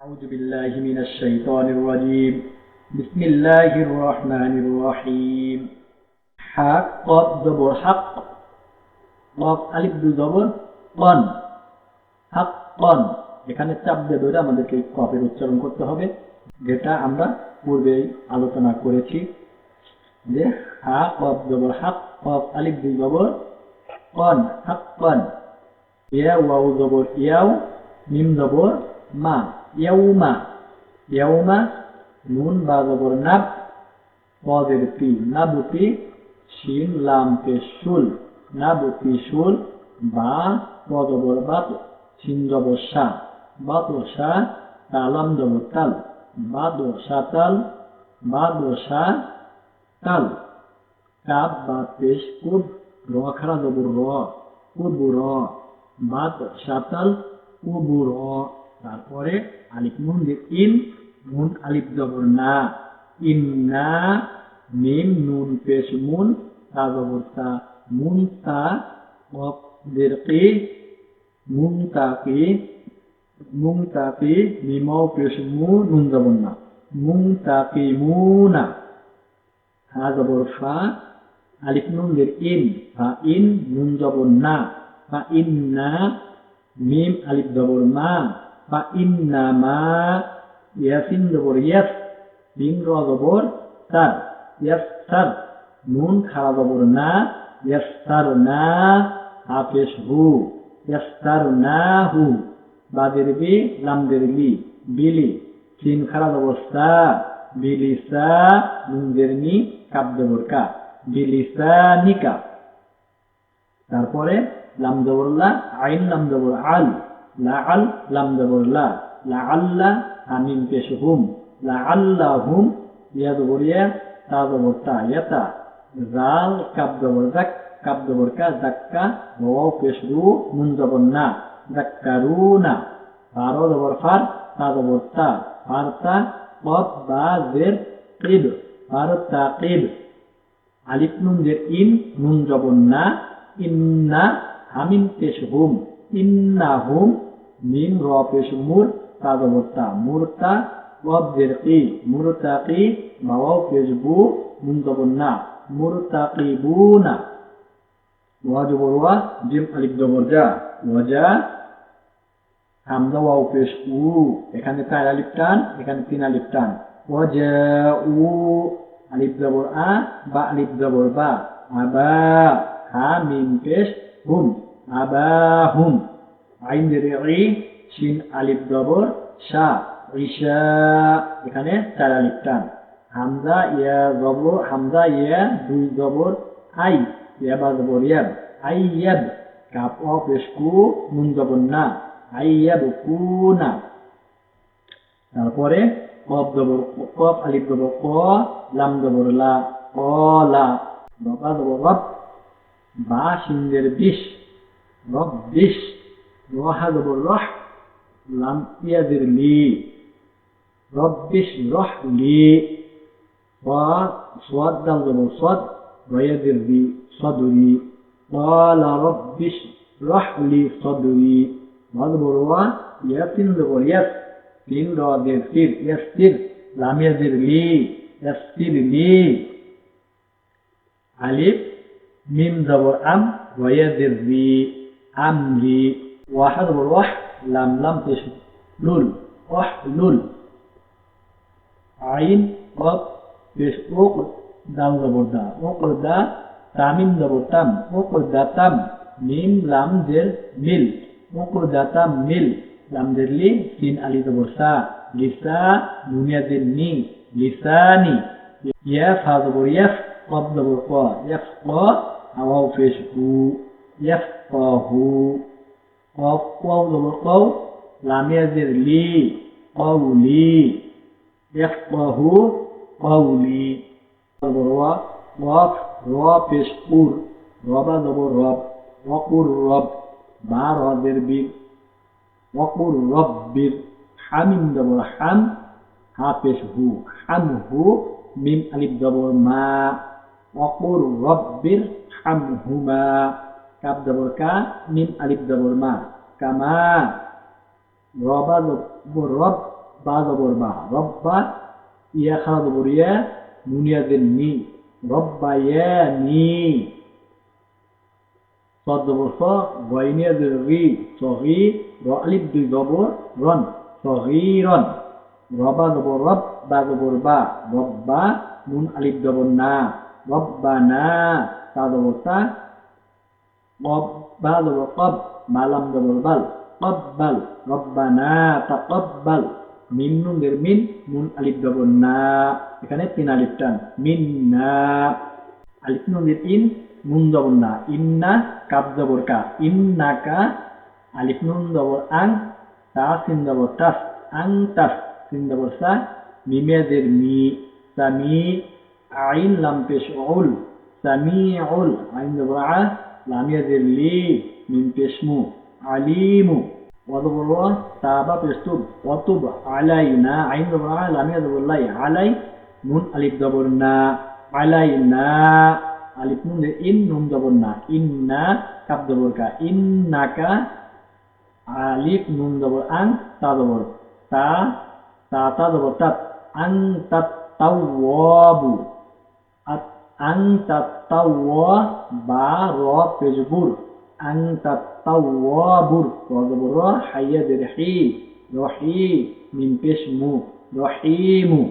أعوذ بالله من الشيطان الرجيم بسم الله الرحمن الرحيم حق قاف زبر حق قاف ألف دو زبر قن হাক্কান এখানে চাপ দিয়ে ধরে আমাদেরকে কফের উচ্চারণ করতে হবে, যেটা আমরা পূর্বেই আলোচনা করেছি যে হা কফ জবর হাক কফ আলিফ দুই জবর কন হাক্কান, ইয়া ওয়াও জবর ইয়াও মিম জবর মা ইয়াউমা ইয়াউমা, নুন বা জবর নাব ওয়াজের তি নাবুতি শিন লাম পেশ শুল নাবুতি শুল বা ওয়া জবর বাত শিন জবর শা বাতো শা তালাম জবর তাল বাদো সাতাল বাদো শা তাল কাব বা পেশ কুব র খাড়া জবর র কুবু র বাত সাতাল কুবু র। তারপরে আলিফ নুন দিয়ে ইন নুন আলিফ জবর না ইন্না মিম নুন পেশ মুন তা জবর তা মুন তা কফ দিরকি মুনতাকি মুনতাকি মিমাও পেশ মু নুন জবর না মুনতাকি মুনা হা জবর ফা আলিফ নুন দিয়ে ইন ফা ইন নুন জবর না ফা ইন্না মিম আলিফ জবর মা ফা ইন্না মা ইয়াসিন জবর ইয়াস বিন র জবর তার ইয়াস তার নুন খাড়া জবর না ইয়াস তার না হাফেশ হু ইয়াস তার না হু বাদের বি লামদের লি বিলি সিন খাড়া জবর সা বিলিসা নুনদের নি কাব জবর কা বিলিসা নিকা। তারপরে লাম জবর লা আইন লাম জবর আল লা আল লাম জবর লা লা আল্লা হামিম পেশ হুম লা আল্লা হুম ইয়া জবর ইয়া তা জবর তা ইয়াতা জাল কাব জবর জাক কাব জবর কা জাক্কা ওয়াও পেশ রু নুন জবর না জাক্কারুনা ফার জবর ফার তা জবর তা ফারতা কফ বা জের কিব ফারতা কিব আলিফ নুন জের ইন নুন জবর না ইন্না হামিম পেশ হুম ইন্না হুম মিম র পেশ মুর তা জবর তা মুরতা কফ জের কি মুরতাকি ওয়াও পেশ বু নুন জবর না মুরতাকিবুনা ওয়া জবর ওয়া জিম আলিফ জবর জা ওয়াজা হামজা ওয়াও পেশ উ এখানে চার আলিফ টান এখানে তিন আলিফ টান ওয়াজাউ আলিফ জবর আ বা আলিফ জবর বা আবা হা মিম পেশ হুম আবাহুম আইন জের ই শিন আলিফ জবর শা ঈশা এখানে চার আলিফ টান হামজা ইয়া জবর হামজা ইয়া দুই জবর আই ইয়া বা জবর ইয়াব আইয়াব কাফ ওয়া পেশ কু নুন জবর না আইয়াবকুনা। তারপরে কফ জবর কফ আলিফ জবর ক লাম জবর লা কলা রবা জবর রব বা শিনদের বিশ রব বিশ রহা জবর রহ লাম ইয়াদের লি রব্বিশ রহ লি সোয়াদ দাল জবর সদ রয়াদের রি সদরি ক্বালা রব্বিশ রহ লি সদরি ওয়া জবর ওয়া ইয়াসিন জবর ইয়াস তিন র দের সির ইয়াসির লাম ইয়াদের লি ইয়াসির লি আলিফ মিম জবর আম রয়াদের রি আমরি ওয়া হা জবর ওয়াহ লাম লাম পেশ লুল ওয়াহ লুল আইন কফ পেশ ওক দাল জবর দা ওক দা তামিম জবর তাম ওক দা তাম মিম লাম জের মিল ওক দা তাম মিল লাম জের লি সিন আলি জবর সা লিসা দুনিয়া জের নি লিসানি ইয়া ফা জবর ইয়াফ কফ জবর ক ইয়াফ ক ওয়াও পেশ হু ইয়াফ ক হু কফ ওয়াও জবর কও লাম ইয়াজের লি কওলি ইয়াফকাহু কওলি জবর ওয়া ওয়াফ র পেশ কুর রবা জবর রব ওয়াকুর রব বা রদের বীর ওয়াকুর রব্বির হামিম জবর হাম হা পেশ হু হাম হু মিম আলিফ জবর মা ওয়াকুর রব্বির হামহুমা কাব জবর কা মিম আলিফ জবর মা কামা রবা জবর রব বা জবর বা রব্বা ইয়া খা জবর ইয়া নুনিয়াদের নি রব্বায়ানি صاد জবর স গয়নিয়াদের রি সগি র আলিফ দুই জবর রন সগীরন রবা জবর রব বা জবর বা রব্বা নুন আলিফ জবর না রব্বানা তা জবর তা قب با জবর কব মালাম জবর বাল কব্বাল রব্বানা তাকাব্বাল মিম নুনের মিন নুন আলিফ জবর না এখানে তিন আলিফ টান মিন্না আলিফ নুনের ইন নুন জবর না ইন্না কাব জবর কা ইন্নাকা আলিফ নুন জবর আং তা সিন জবর তাস আং তাস সিন জবর সা মিমেদের মি সামি আইন লাম পেশ উল সামিউল আইন জবর আ লাম ইয়াদের লি মিম পেশ মু আলিমু ওয়াজবর ওয়া তাবা পেশ তুব ওয়াতুব আলাইনা আইন জবর আ লাম ইয়াদের লাই আলাই নুন আলিফ জবর না আলাইনা আলিফ নুন ইন নুন জবর না ইন্না কাব জবর কা ইন্নাকা আলিফ নুন জবর আং তা জবর তা তা জবর তাত আং তাত তাওয়াবু আং তাত তাওয়া বা র পেজবুর আং তাত তাওয়াবুর র জবর হাইয়া দের হি রহি মিম পেশ মু রহিমু